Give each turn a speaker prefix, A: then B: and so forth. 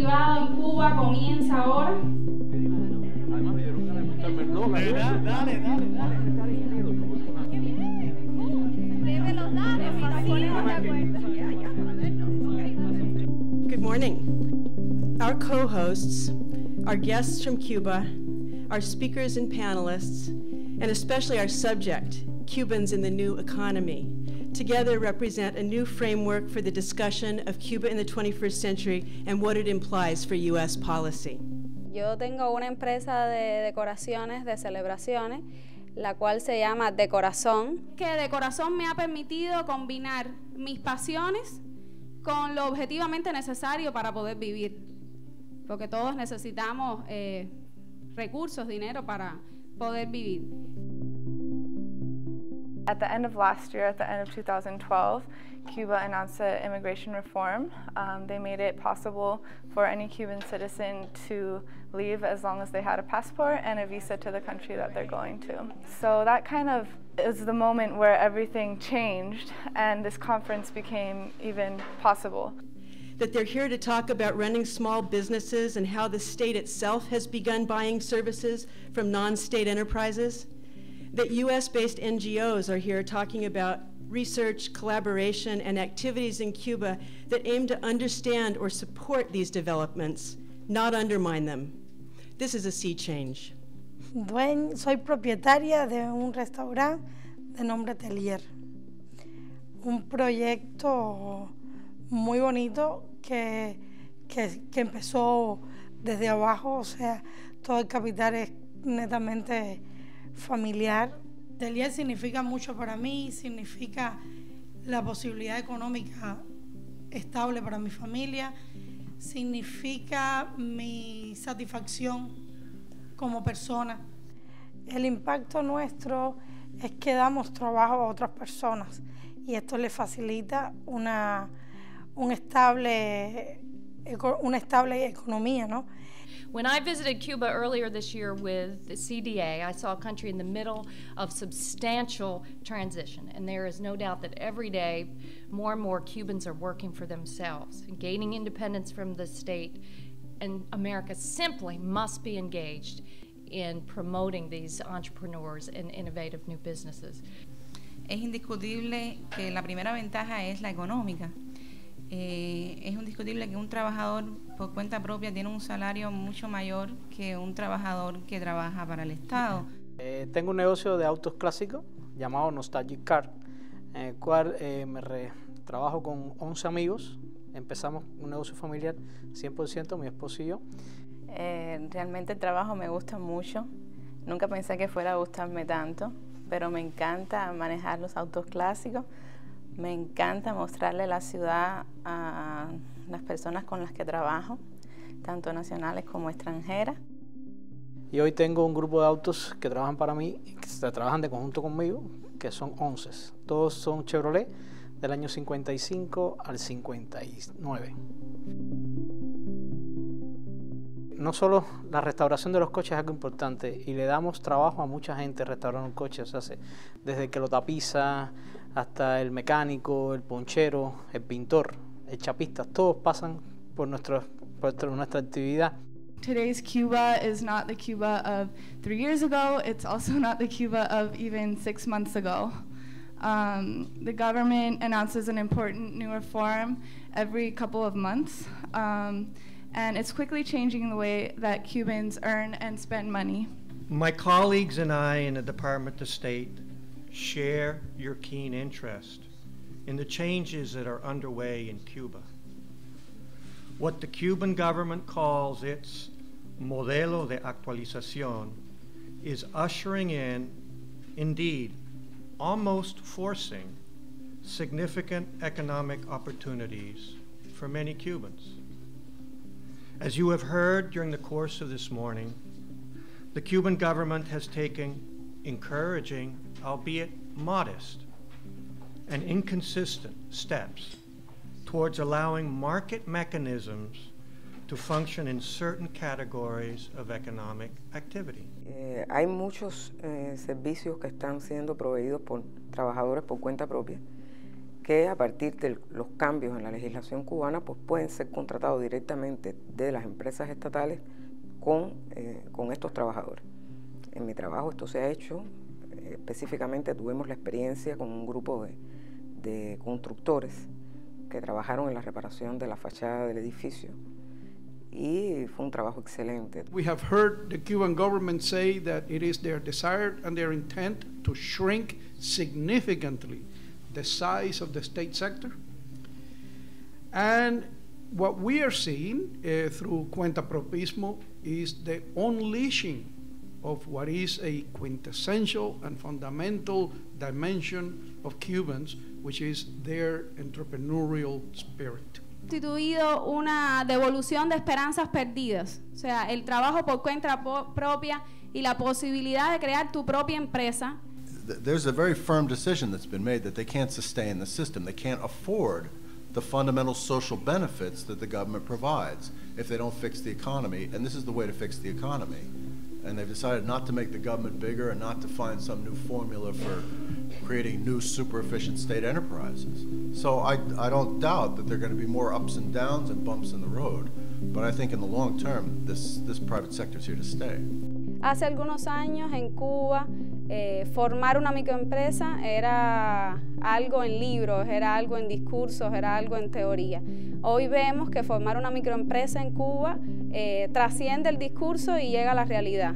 A: privado en Cuba comienza ahora.
B: Good morning. Our co-hosts, our guests from Cuba, our speakers and panelists, and especially our subject, Cubans in the New Economy, together represent a new framework for the discussion of Cuba in the 21st century and what it implies for U.S. policy.
C: Yo tengo una empresa de decoraciones, de celebraciones, la cual se llama De Corazón.
A: Que De Corazón me ha permitido combinar mis pasiones con lo objetivamente necesario para poder vivir. Porque todos necesitamos recursos, dinero para poder vivir.
D: At the end of last year, at the end of 2012, Cuba announced immigration reform. They made it possible for any Cuban citizen to leave as long as they had a passport and a visa to the country that they're going to. So that kind of is the moment where everything changed and this conference became even possible.
B: That they're here to talk about running small businesses and how the state itself has begun buying services from non-state enterprises. That US-based NGOs are here talking about research, collaboration, and activities in Cuba that aim to understand or support these developments, not undermine them. This is a sea change.
E: Soy propietaria de un restaurante de nombre Atelier. Un proyecto muy bonito que empezó desde abajo, o sea, todo el capital es netamente familiar. Atelier significa mucho para mí, significa la posibilidad económica estable para mi familia, significa mi satisfacción como persona. El impacto nuestro es que damos trabajo a otras personas y esto le facilita una estable economía, ¿no?
F: When I visited Cuba earlier this year with the CDA, I saw a country in the middle of substantial transition, and there is no doubt that every day more and more Cubans are working for themselves and gaining independence from the state, and America simply must be engaged in promoting these entrepreneurs and innovative new businesses.
G: Es indiscutible que la primera ventaja es la económica. Es indiscutible que un trabajador por cuenta propia tiene un salario mucho mayor que un trabajador que trabaja para el Estado.
H: Tengo un negocio de autos clásicos llamado Nostalgic Car, en el cual trabajo con 11 amigos. Empezamos un negocio familiar 100%, mi esposo y yo.
I: Realmente el trabajo me gusta mucho. Nunca pensé que fuera a gustarme tanto, pero me encanta manejar los autos clásicos. Me encanta mostrarle la ciudad a las personas con las que trabajo, tanto nacionales como extranjeras.
H: Y hoy tengo un grupo de autos que trabajan para mí, que trabajan de conjunto conmigo, que son 11. Todos son Chevrolet del año 55 al 59. No solo la restauración de los coches es algo importante y le damos trabajo a mucha gente restaurar un coche, o sea, desde el que lo tapiza hasta el mecánico, el ponchero, el pintor, el chapista, todos pasan por nuestra actividad.
J: Today's Cuba is not the Cuba of 3 years ago. It's also not the Cuba of even 6 months ago. The government announces an important new reform every couple of months. And it's quickly changing the way that Cubans earn and spend money.
K: My colleagues and I in the Department of State share your keen interest in the changes that are underway in Cuba. What the Cuban government calls its modelo de actualización is ushering in, indeed, almost forcing significant economic opportunities for many Cubans. As you have heard during the course of this morning, the Cuban government has taken encouraging, albeit modest, and inconsistent steps towards allowing market mechanisms to function in certain categories of economic activity.
L: Hay muchos servicios que están siendo proveídos por trabajadores por cuenta propia que a partir de los cambios en la legislación cubana pues pueden ser contratados directamente de las empresas estatales con estos trabajadores. En mi trabajo esto se ha hecho, específicamente tuvimos la experiencia con un grupo de constructores que trabajaron en la reparación de la fachada del edificio y fue un trabajo excelente.
M: We have heard the Cuban government say that it is their desire and their intent to shrink significantly the size of the state sector. And what we are seeing through cuentapropismo is the unleashing of what is a quintessential and fundamental dimension of Cubans, which is their entrepreneurial spirit.
A: Constituido una devolución de esperanzas perdidas, o sea, el trabajo por cuenta propia y la posibilidad de crear tu propia empresa.
N: There's a very firm decision that's been made that they can't sustain the system. They can't afford the fundamental social benefits that the government provides if they don't fix the economy, and this is the way to fix the economy. And they've decided not to make the government bigger and not to find some new formula for creating new super efficient state enterprises. So I don't doubt that there are going to be more ups and downs and bumps in the road, but I think in the long term this private sector is here to stay.
C: Hace algunos años en Cuba formar una microempresa era algo en libros, era algo en discursos, era algo en teoría. Hoy vemos que formar una microempresa en Cuba trasciende el discurso y llega a la realidad.